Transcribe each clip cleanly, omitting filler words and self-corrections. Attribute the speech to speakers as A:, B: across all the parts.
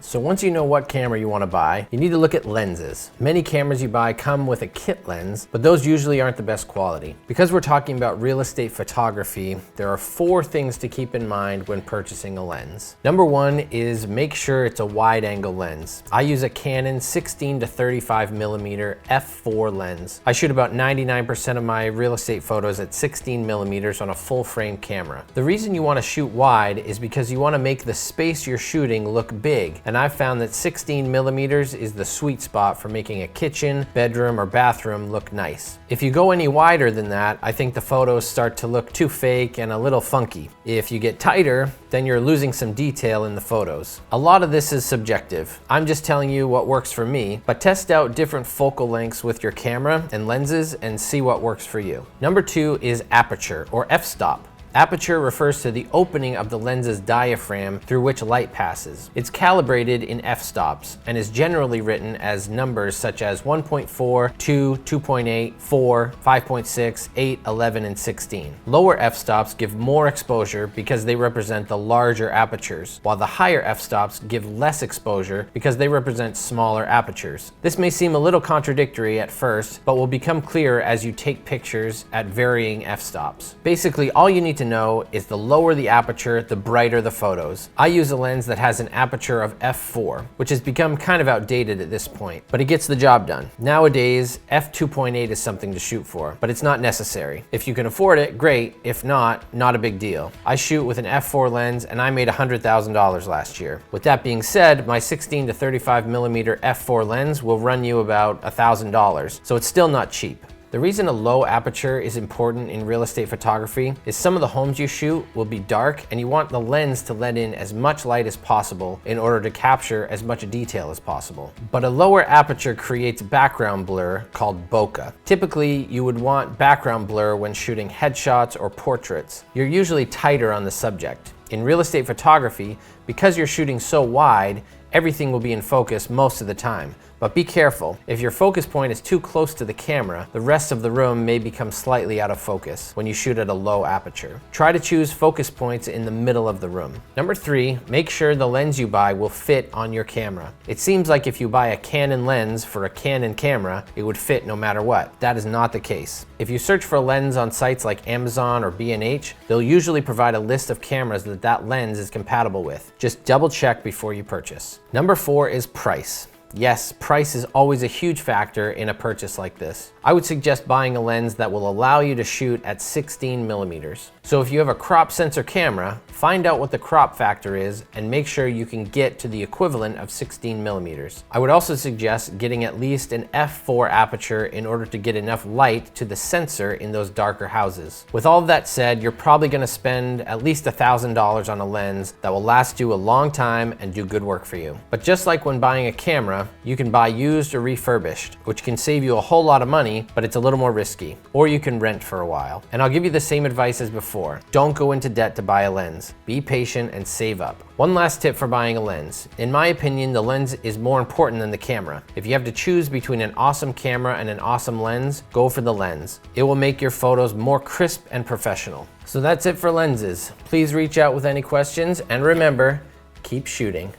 A: So once you know what camera you want to buy, you need to look at lenses. Many cameras you buy come with a kit lens, but those usually aren't the best quality. Because we're talking about real estate photography, there are 4 things to keep in mind when purchasing a lens. Number 1 is make sure it's a wide angle lens. I use a Canon 16 to 35 millimeter f4 lens. I shoot about 99% of my real estate photos at 16 millimeters on a full frame camera. The reason you want to shoot wide is because you want to make the space you're shooting look big, and I've found that 16 millimeters is the sweet spot for making a kitchen, bedroom, or bathroom look nice. If you go any wider than that, I think the photos start to look too fake and a little funky. If you get tighter, then you're losing some detail in the photos. A lot of this is subjective. I'm just telling you what works for me, but test out different focal lengths with your camera and lenses and see what works for you. Number 2 is aperture, or f-stop. Aperture refers to the opening of the lens's diaphragm through which light passes. It's calibrated in f-stops and is generally written as numbers such as 1.4, 2, 2.8, 4, 5.6, 8, 11, and 16. Lower f-stops give more exposure because they represent the larger apertures, while the higher f-stops give less exposure because they represent smaller apertures. This may seem a little contradictory at first, but will become clearer as you take pictures at varying f-stops. Basically, all you need to know is the lower the aperture, the brighter the photos. I use a lens that has an aperture of f4, which has become kind of outdated at this point, but it gets the job done. Nowadays, f2.8 is something to shoot for, but it's not necessary. If you can afford it, great. If not a big deal. I shoot with an f4 lens and I made $100,000 last year. With that being said, my 16 to 35 millimeter f4 lens will run you about $1,000, so it's still not cheap. The reason a low aperture is important in real estate photography is some of the homes you shoot will be dark and you want the lens to let in as much light as possible in order to capture as much detail as possible. But a lower aperture creates background blur called bokeh. Typically, you would want background blur when shooting headshots or portraits. You're usually tighter on the subject. In real estate photography, because you're shooting so wide, everything will be in focus most of the time. But be careful, if your focus point is too close to the camera, the rest of the room may become slightly out of focus when you shoot at a low aperture. Try to choose focus points in the middle of the room. Number 3, make sure the lens you buy will fit on your camera. It seems like if you buy a Canon lens for a Canon camera, it would fit no matter what. That is not the case. If you search for a lens on sites like Amazon or B&H, they'll usually provide a list of cameras that lens is compatible with. Just double check before you purchase. Number 4 is price. Yes, price is always a huge factor in a purchase like this. I would suggest buying a lens that will allow you to shoot at 16 millimeters. So if you have a crop sensor camera, find out what the crop factor is and make sure you can get to the equivalent of 16 millimeters. I would also suggest getting at least an f4 aperture in order to get enough light to the sensor in those darker houses. With all of that said, you're probably going to spend at least $1,000 on a lens that will last you a long time and do good work for you. But just like when buying a camera, you can buy used or refurbished, which can save you a whole lot of money, but it's a little more risky. Or you can rent for a while. And I'll give you the same advice as before. Don't go into debt to buy a lens. Be patient and save up. One last tip for buying a lens. In my opinion, the lens is more important than the camera. If you have to choose between an awesome camera and an awesome lens, go for the lens. It will make your photos more crisp and professional. So that's it for lenses. Please reach out with any questions, and remember, keep shooting.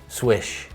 A: Swish.